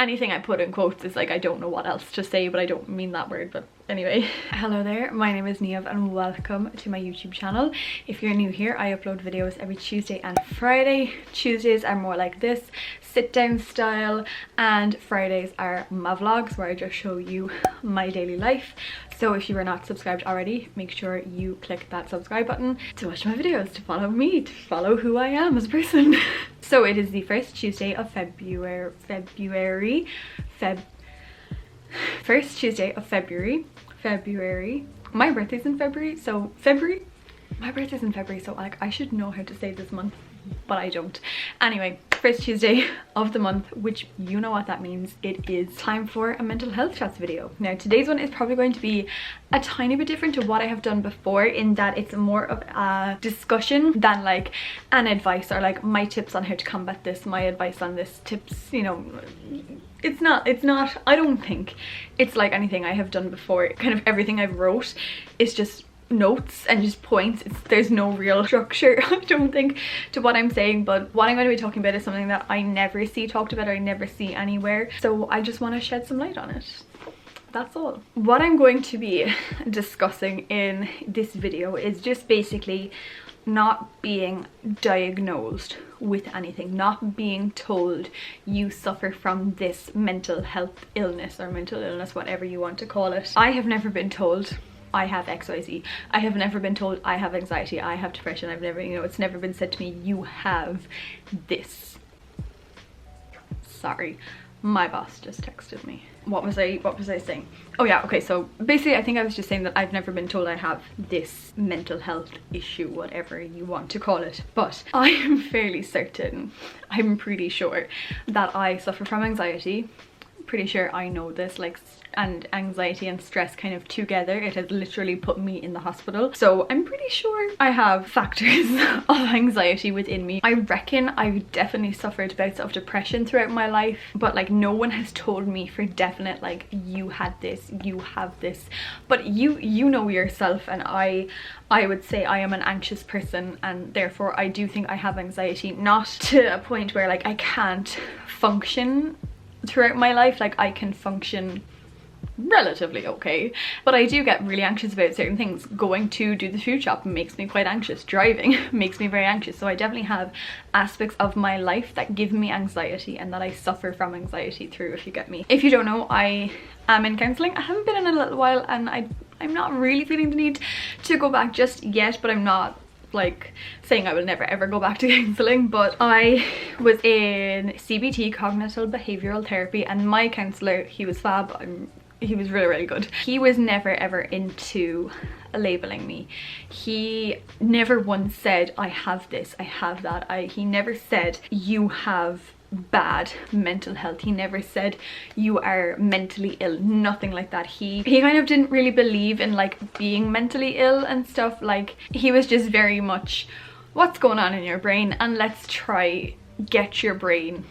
anything I put in quotes is like I don't know what else to say, but I don't mean that word. But anyway, hello there, my name is Niamh and welcome to my YouTube channel. If you're new here, I upload videos every Tuesday and Friday. Tuesdays are more like this, sit down style, and Fridays are my vlogs where I just show you my daily life. So if you are not subscribed already, make sure you click that subscribe button to watch my videos, to follow me, to follow who I am as a person. So it is the first Tuesday of February. First Tuesday of February. My birthday's in February, so my birthday's in February, so like I should know how to say this month, but I don't. Anyway, first Tuesday of the month, which you know what that means. It is time for a mental health chats video. Now today's one is probably going to be a tiny bit different to what I have done before, in that it's more of a discussion than like an advice or like my tips on how to combat this, my advice on this, tips, you know. It's not, I don't think it's like anything I have done before. Kind of everything I've wrote is just notes and just points. There's no real structure, I don't think, to what I'm saying. But what I'm going to be talking about is something that I never see talked about or I never see anywhere, so I just want to shed some light on it. That's all. What I'm going to be discussing in this video is just basically not being diagnosed with anything, not being told you suffer from this mental health illness or mental illness, whatever you want to call it. I have never been told I have XYZ. I have never been told I have anxiety, I have depression. I've never, you know, it's never been said to me, you have this. Sorry, my boss just texted me. What was I saying? Oh yeah, okay, so basically I think I was just saying that I've never been told I have this mental health issue, whatever you want to call it. But I am fairly certain, I'm pretty sure that I suffer from anxiety. Pretty sure I know this, like, and anxiety and stress kind of together, it has literally put me in the hospital. So I'm pretty sure I have factors of anxiety within me. I reckon I've definitely suffered bouts of depression throughout my life, but like no one has told me for definite like you had this, you have this. But you know yourself, and I would say I am an anxious person, and therefore I do think I have anxiety, not to a point where like I can't function throughout my life. Like I can function relatively okay, but I do get really anxious about certain things. Going to do the food shop makes me quite anxious. Driving makes me very anxious. So I definitely have aspects of my life that give me anxiety and that I suffer from anxiety through, if you get me. If you don't know, I am in counselling. I haven't been in a little while, and I'm not really feeling the need to go back just yet, but I'm not like saying I will never ever go back to counselling. But I was in CBT, cognitive behavioural therapy, and my counsellor, he was fab. He was really good. He was never ever into labeling me. He never once said I have this, I have that. He never said you have bad mental health. He never said you are mentally ill, nothing like that. He kind of didn't really believe in like being mentally ill and stuff. Like he was just very much, what's going on in your brain, and let's try get your brain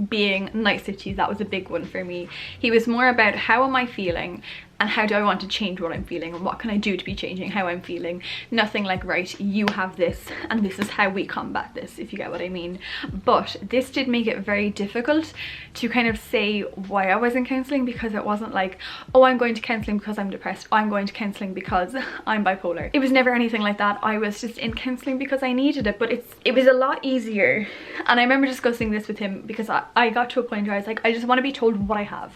being nicer to you. That was a big one for me. He was more about how am I feeling and how do I want to change what I'm feeling and what can I do to be changing how I'm feeling. Nothing like, right, you have this and this is how we combat this, if you get what I mean. But this did make it very difficult to kind of say why I was in counselling, because it wasn't like, oh, I'm going to counselling because I'm depressed, I'm going to counselling because I'm bipolar. It was never anything like that. I was just in counselling because I needed it. But it was a lot easier, and I remember discussing this with him because I got to a point where I was like, I just want to be told what I have.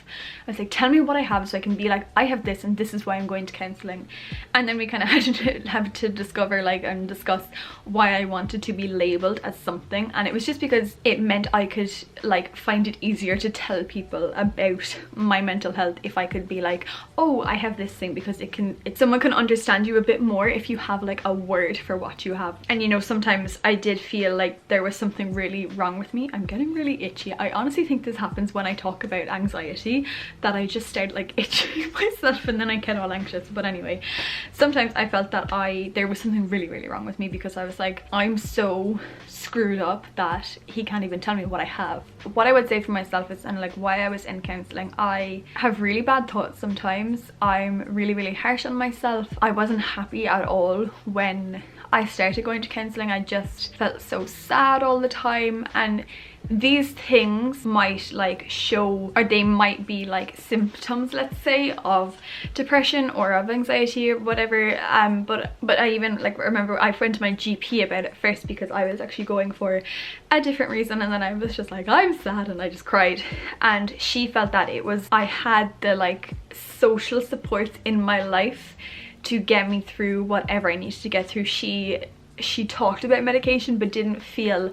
I was like, tell me what I have so I can be like, I have this and this is why I'm going to counselling. And then we kind of had to discover like and discuss why I wanted to be labelled as something, and it was just because it meant I could like find it easier to tell people about my mental health if I could be like, oh, I have this thing, because someone can understand you a bit more if you have like a word for what you have. And you know, sometimes I did feel like there was something really wrong with me. I'm getting really itchy. I honestly think this happens when I talk about anxiety, that I just start like itching myself and then I get all anxious. But anyway, sometimes I felt that there was something really wrong with me, because I was like, I'm so screwed up that he can't even tell me what I have. What I would say for myself is, and like why I was in counselling, I have really bad thoughts sometimes. I'm really harsh on myself. I wasn't happy at all when I started going to counselling, I just felt so sad all the time, and these things might like show, or they might be like symptoms, let's say, of depression or of anxiety or whatever. But I even like remember I went to my GP about it first because I was actually going for a different reason, and then I was just like, I'm sad, and I just cried. And she felt that it was, I had the like social support in my life to get me through whatever I needed to get through. She talked about medication but didn't feel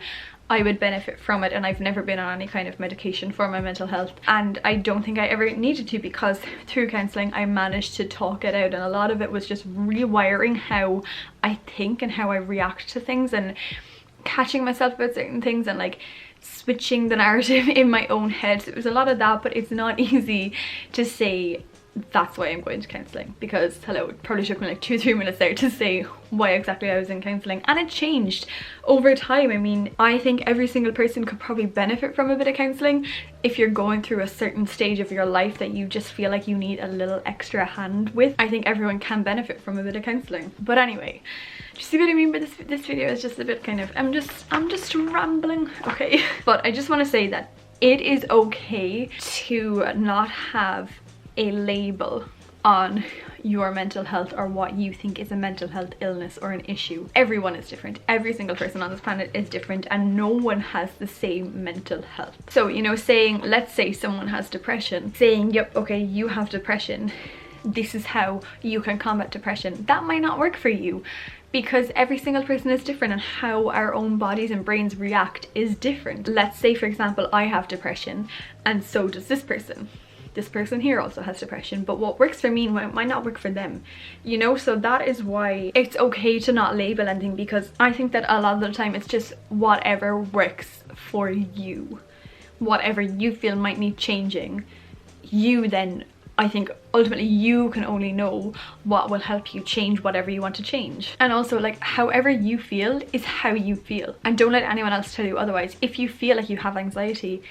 I would benefit from it, and I've never been on any kind of medication for my mental health, and I don't think I ever needed to, because through counselling I managed to talk it out, and a lot of it was just rewiring how I think and how I react to things, and catching myself about certain things, and like switching the narrative in my own head. So it was a lot of that, but it's not easy to say that's why I'm going to counselling, because hello, it probably took me like 2-3 minutes there to say why exactly I was in counselling, and it changed over time. I mean, I think every single person could probably benefit from a bit of counselling if you're going through a certain stage of your life that you just feel like you need a little extra hand with. I think everyone can benefit from a bit of counselling. But anyway, do you see what I mean by this video is just a bit kind of, I'm just rambling, okay? But I just want to say that it is okay to not have a label on your mental health or what you think is a mental health illness or an issue. Everyone is different. Every single person on this planet is different, and no one has the same mental health. So, you know, saying, let's say someone has depression, saying, yep, okay, you have depression, this is how you can combat depression, that might not work for you, because every single person is different, and how our own bodies and brains react is different. Let's say, for example, I have depression and so does this person. This person here also has depression, but what works for me might not work for them, you know? So that is why it's okay to not label anything, because I think that a lot of the time it's just whatever works for you, whatever you feel might need changing. You then, I think ultimately you can only know what will help you change whatever you want to change. And also, like, however you feel is how you feel, and don't let anyone else tell you otherwise. If you feel like you have anxiety,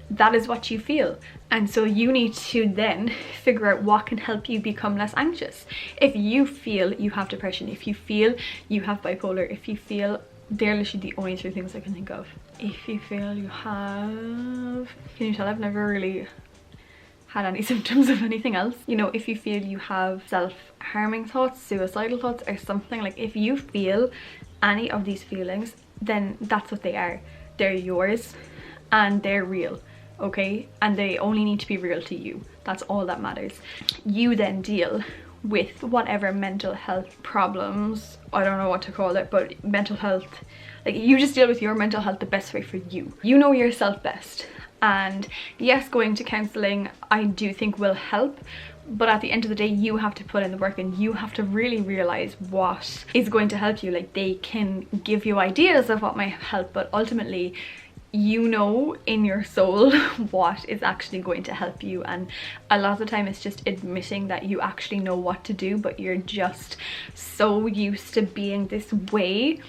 that is what you feel, and so you need to then figure out what can help you become less anxious. If you feel you have depression, if you feel you have bipolar, if you feel, they're literally the only 3 things I can think of. If you feel you have, can you tell I've never really had any symptoms of anything else? You know, if you feel you have self-harming thoughts, suicidal thoughts, or something, like if you feel any of these feelings, then that's what they are. They're yours and they're real. Okay, and they only need to be real to you. That's all that matters. You then deal with whatever mental health problems, I don't know what to call it, but mental health, like, you just deal with your mental health the best way for you. You know yourself best. And yes, going to counselling I do think will help, but at the end of the day you have to put in the work, and you have to really realize what is going to help you. Like, they can give you ideas of what might help, but ultimately you know in your soul what is actually going to help you. And a lot of the time it's just admitting that you actually know what to do, but you're just so used to being this way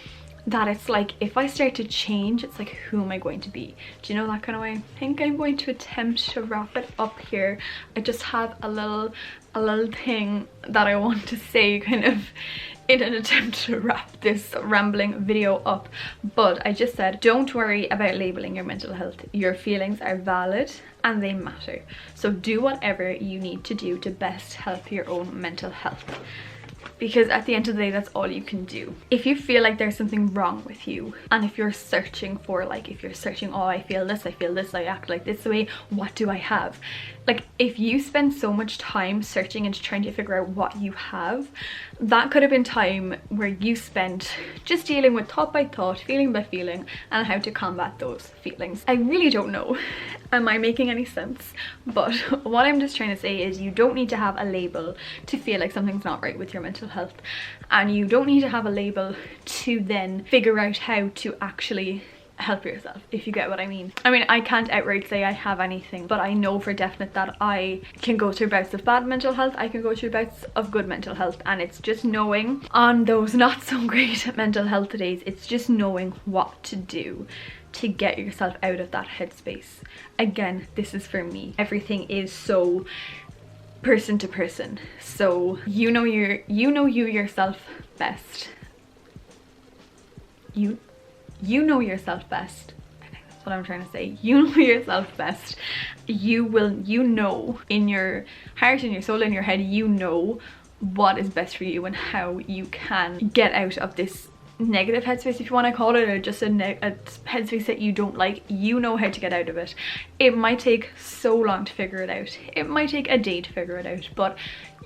that it's like, if I start to change, it's like, who am I going to be? Do you know, that kind of way? I think I'm going to attempt to wrap it up here. I just have a little thing that I want to say, kind of in an attempt to wrap this rambling video up. But I just said, don't worry about labeling your mental health. Your feelings are valid and they matter. So do whatever you need to do to best help your own mental health, because at the end of the day, that's all you can do. If you feel like there's something wrong with you, and if you're searching for, like, if you're searching, oh, I feel this, I act like this way, what do I have? Like, if you spend so much time searching and trying to figure out what you have, that could have been time where you spent just dealing with thought by thought, feeling by feeling, and how to combat those feelings. I really don't know. Am I making any sense? But what I'm just trying to say is, you don't need to have a label to feel like something's not right with your mental health, and you don't need to have a label to then figure out how to actually help yourself, if you get what I mean. I mean, I can't outright say I have anything, but I know for definite that I can go through bouts of bad mental health, I can go through bouts of good mental health, and it's just knowing on those not so great mental health days, it's just knowing what to do to get yourself out of that headspace. Again, this is for me. Everything is so person to person, so you know you yourself best. you know yourself best. I think that's what I'm trying to say. You know yourself best. You know in your heart, in your soul, in your head, you know what is best for you and how you can get out of this negative headspace, if you want to call it, or just a headspace that you don't like. You know how to get out of it. It might take so long to figure it out. It might take a day to figure it out, but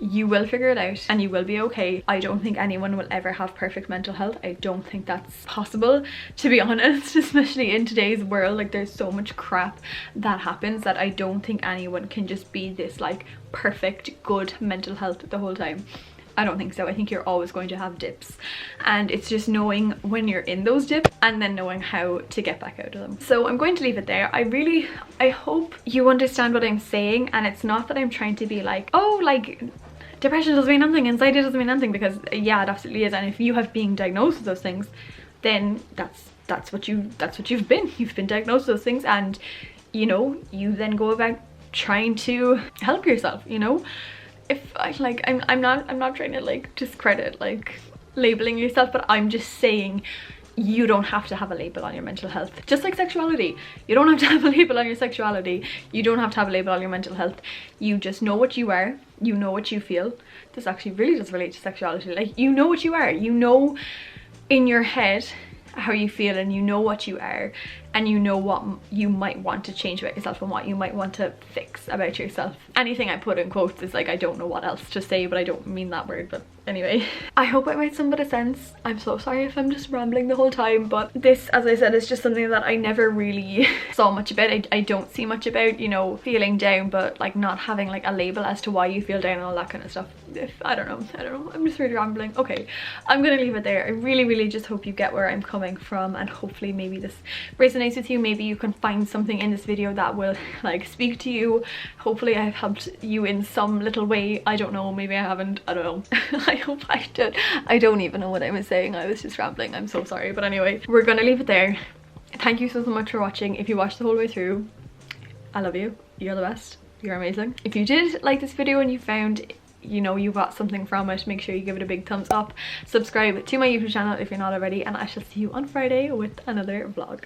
you will figure it out and you will be okay. I don't think anyone will ever have perfect mental health. I don't think that's possible, to be honest, especially in today's world. Like, there's so much crap that happens that I don't think anyone can just be this like perfect good mental health the whole time. I don't think so. I think you're always going to have dips, and it's just knowing when you're in those dips and then knowing how to get back out of them. So I'm going to leave it there. I hope you understand what I'm saying, and it's not that I'm trying to be like, oh, like depression doesn't mean nothing, anxiety doesn't mean nothing, because yeah, it absolutely is. And if you have been diagnosed with those things, then that's what you've been. You've been diagnosed with those things, and you know, you then go about trying to help yourself, you know. If I like, I'm not trying to like discredit like labeling yourself, but I'm just saying you don't have to have a label on your mental health. Just like sexuality, you don't have to have a label on your sexuality. You don't have to have a label on your mental health. You just know what you are. You know what you feel. This actually really does relate to sexuality. Like, you know what you are. You know in your head how you feel, and you know what you are, and you know what you might want to change about yourself and what you might want to fix about yourself. Anything I put in quotes is like, I don't know what else to say, but I don't mean that word. But anyway, I hope it made some bit of sense. I'm so sorry if I'm just rambling the whole time, but this, as I said, is just something that I never really saw much about. I don't see much about, you know, feeling down, but like not having like a label as to why you feel down and all that kind of stuff. I don't know, I'm just really rambling. Okay, I'm gonna leave it there. I really just hope you get where I'm coming from, and hopefully maybe this resonates with you. Maybe you can find something in this video that will like speak to you. Hopefully I've helped you in some little way. I don't know, maybe I haven't, I don't know. I hope I did. I don't even know what I was saying. I was just rambling. I'm so sorry, but anyway, we're gonna leave it there. Thank you so much for watching. If you watched the whole way through, I love you. You're the best. You're amazing. If you did like this video and you found, you know, you got something from it, make sure you give it a big thumbs up. Subscribe to my YouTube channel if you're not already, and I shall see you on Friday with another vlog.